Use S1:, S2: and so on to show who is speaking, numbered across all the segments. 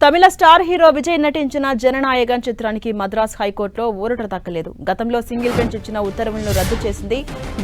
S1: తమిళ star hero Vijay నటించిన జననాయకన్ చిత్రానికి మద్రాస్ హైకోర్టులో ఊరట దక్కలేదు. గతంలో సింగిల్ బెంచ్ ఇచ్చిన ఉత్తర్వులను రద్దు చేసింది.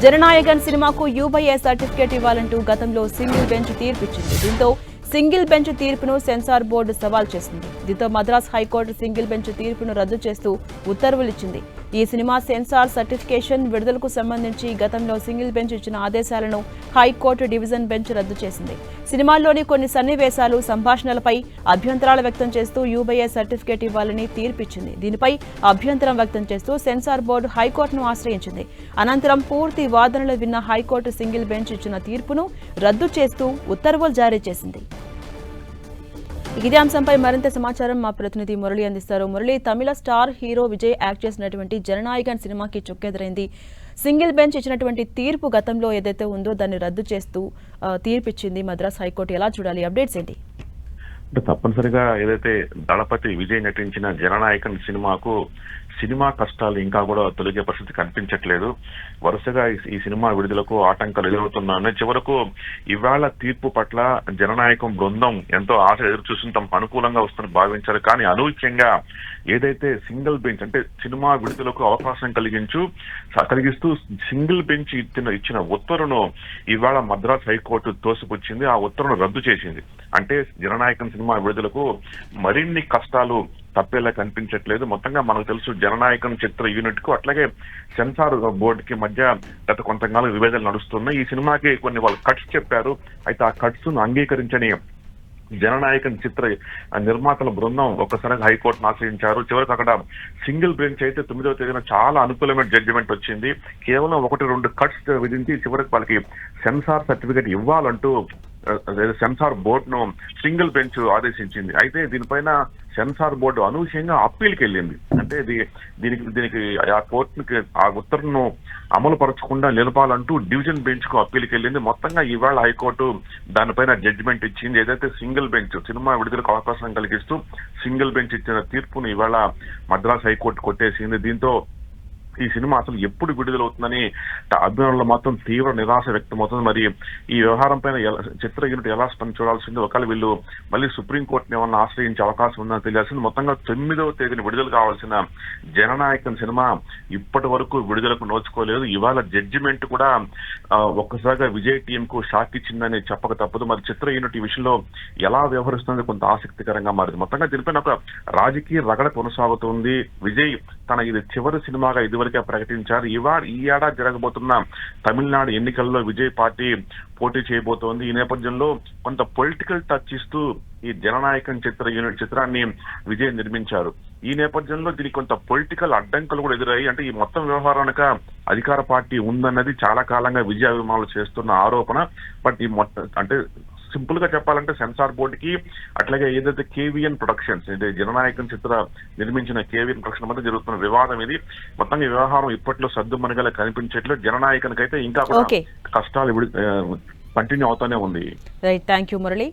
S1: జననాయకన్ సినిమాకు యూబీఏ సర్టిఫికేట్ ఇవ్వాలంటూ గతంలో సింగిల్ బెంచ్ తీర్పిచ్చింది. దీంతో సింగిల్ బెంచ్ తీర్పును సెన్సార్ బోర్డు సవాల్ చేసింది. దీంతో మద్రాస్ హైకోర్టు సింగిల్ బెంచ్ తీర్పును రద్దు చేస్తూ ఉత్తర్వులిచ్చింది. ఈ సినిమా సెన్సార్ సర్టిఫికేషన్ విడుదలకు సంబంధించి గతంలో సింగిల్ బెంచ్ ఇచ్చిన ఆదేశాలను హైకోర్టు డివిజన్ బెంచ్ రద్దు చేసింది. సినిమాల్లోని కొన్ని సన్నివేశాలు, సంభాషణలపై అభ్యంతరాలు వ్యక్తం చేస్తూ యూబీఏ సర్టిఫికేట్ ఇవ్వాలని తీర్పిచ్చింది. దీనిపై అభ్యంతరం వ్యక్తం చేస్తూ సెన్సార్ బోర్డు హైకోర్టును ఆశ్రయించింది. అనంతరం పూర్తి వాదనలు విన్న హైకోర్టు సింగిల్ బెంచ్ ఇచ్చిన తీర్పును రద్దు చేస్తూ ఉత్తర్వులు జారీ చేసింది. ఇదే అంశంపై మరింత సమాచారం మా ప్రతినిధి మురళి అందిస్తారు. మురళి, తమిళ స్టార్ హీరో విజయ్ యాక్ట్ చేసినటువంటి జననాయకన్ సినిమాకి చుక్కెదురైంది. సింగిల్ బెంచ్ ఇచ్చినటువంటి తీర్పు గతంలో ఏదైతే ఉందో దాన్ని రద్దు చేస్తూ తీర్పిచ్చింది మద్రాస్ హైకోర్టు. ఎలా చూడాలి? అప్డేట్స్ ఏంటి?
S2: అంటే తప్పనిసరిగా ఏదైతే దళపతి విజయ్ నటించిన జననాయకన్ సినిమా కష్టాలు ఇంకా కూడా తొలగే పరిస్థితి కనిపించట్లేదు. వరుసగా ఈ సినిమా విడుదలకు ఆటంకాలు ఎదురవుతున్నాయి. చివరకు ఇవాళ తీర్పు పట్ల జననాయకం బృందం ఎంతో ఆశ ఎదురు చూసి తమకు అనుకూలంగా వస్తుందని భావించారు. కానీ అనూహ్యంగా ఏదైతే సింగిల్ బెంచ్ అంటే సినిమా విడుదలకు అవకాశం కలిగిస్తూ సింగిల్ బెంచ్ ఇచ్చిన ఉత్తర్వును ఇవాళ మద్రాస్ హైకోర్టు తోసిపుచ్చింది. ఆ ఉత్తర్వును రద్దు చేసింది. అంటే జననాయకన్ సినిమా విడుదలకు మరిన్ని కష్టాలు తప్పేలా కనిపించట్లేదు. మొత్తంగా మనకు తెలుసు, జననాయకన్ చిత్ర యూనిట్ కు అట్లాగే సెన్సార్ బోర్డుకి మధ్య గత కొంతకాలం విభేదాలు నడుస్తున్నాయి. ఈ సినిమాకి కొన్ని వాళ్ళు కట్స్ చెప్పారు. అయితే ఆ కట్స్ ను అంగీకరించని జననాయకన్ చిత్ర నిర్మాతల బృందం ఒక్కసారిగా హైకోర్టును ఆశ్రయించారు. చివరికి అక్కడ సింగిల్ బెంచ్ అయితే 9వ తేదీన చాలా అనుకూలమైన జడ్జిమెంట్ వచ్చింది. కేవలం 1-2 కట్స్ విధించి చివరికి వాళ్ళకి సెన్సార్ సర్టిఫికేట్ ఇవ్వాలంటూ సెన్సార్ బోర్డును సింగిల్ బెంచ్ ఆదేశించింది. అయితే దీనిపైన సెన్సార్ బోర్డు అనూహ్యంగా అప్పీల్కి వెళ్ళింది. అంటే దీనికి ఆ కోర్టుకి ఆ ఉత్తర్వును అమలు పరచకుండా నిలపాలంటూ డివిజన్ బెంచ్ కు అప్పీల్కి వెళ్ళింది. మొత్తంగా ఇవాళ హైకోర్టు దానిపైన జడ్జిమెంట్ ఇచ్చింది. ఏదైతే సింగిల్ బెంచ్ సినిమా విడుదలకు అవకాశం కలిగిస్తూ సింగిల్ బెంచ్ ఇచ్చిన తీర్పును ఇవాళ మద్రాస్ హైకోర్టు కొట్టేసింది. దీంతో ఈ సినిమా అసలు ఎప్పుడు విడుదలవుతుందని అభిమానులు మాత్రం తీవ్ర నిరాశ వ్యక్తమవుతుంది. మరి ఈ వ్యవహారం పైన చిత్ర యూనిట్ ఎలా చూడాల్సింది, ఒకవేళ వీళ్ళు మళ్ళీ సుప్రీంకోర్టుని ఏమన్నా ఆశ్రయించే అవకాశం ఉందని తెలియాల్సింది. మొత్తంగా 9వ తేదీన విడుదల కావాల్సిన జననాయకన్ సినిమా ఇప్పటి వరకు విడుదలకు నోచుకోలేదు. ఇవాళ జడ్జిమెంట్ కూడా ఒక్కసారిగా విజయ్ టీం కు షాక్ ఇచ్చిందని చెప్పక తప్పదు. మరి చిత్ర యూనిట్ ఈ విషయంలో ఎలా వ్యవహరిస్తుంది కొంత ఆసక్తికరంగా మారింది. మొత్తంగా దీనిపైన ఒక రాజకీయ రగడ కొనసాగుతుంది. విజయ్ తన ఇది చివరి సినిమాగా ఇదివరకే ప్రకటించారు. ఈ ఏడాది జరగబోతున్న తమిళనాడు ఎన్నికల్లో విజయ్ పార్టీ పోటీ చేయబోతోంది. ఈ నేపథ్యంలో కొంత పొలిటికల్ టచ్ ఇస్తూ ఈ జననాయకన్ చిత్రాన్ని విజయ్ నిర్మించారు. ఈ నేపథ్యంలో దీనికి కొంత పొలిటికల్ అడ్డంకులు కూడా ఎదురయ్యాయి. అంటే ఈ మొత్తం వ్యవహారానిక అధికార పార్టీ ఉందన్నది చాలా కాలంగా విజయ్ అభిమానులు చేస్తున్న ఆరోపణ. బట్ ఈ అంటే సింపుల్ గా చెప్పాలంటే సెన్సార్ బోర్డుకి అట్లాగే ఏదైతే కేవీఎన్ ప్రొడక్షన్స్ ఇది జననాయకన్ చిత్ర నిర్మించిన కేవీఎన్ ప్రొడక్షన్ మధ్య జరుగుతున్న వివాదం ఇది. మొత్తంగా ఈ వ్యవహారం ఇప్పట్లో సద్దుమణిగల కనిపించట్లేదు. జననాయకన్ అయితే ఇంకా కూడా కష్టాలు కంటిన్యూ అవుతానే ఉంది.
S1: Right, thank you Murali.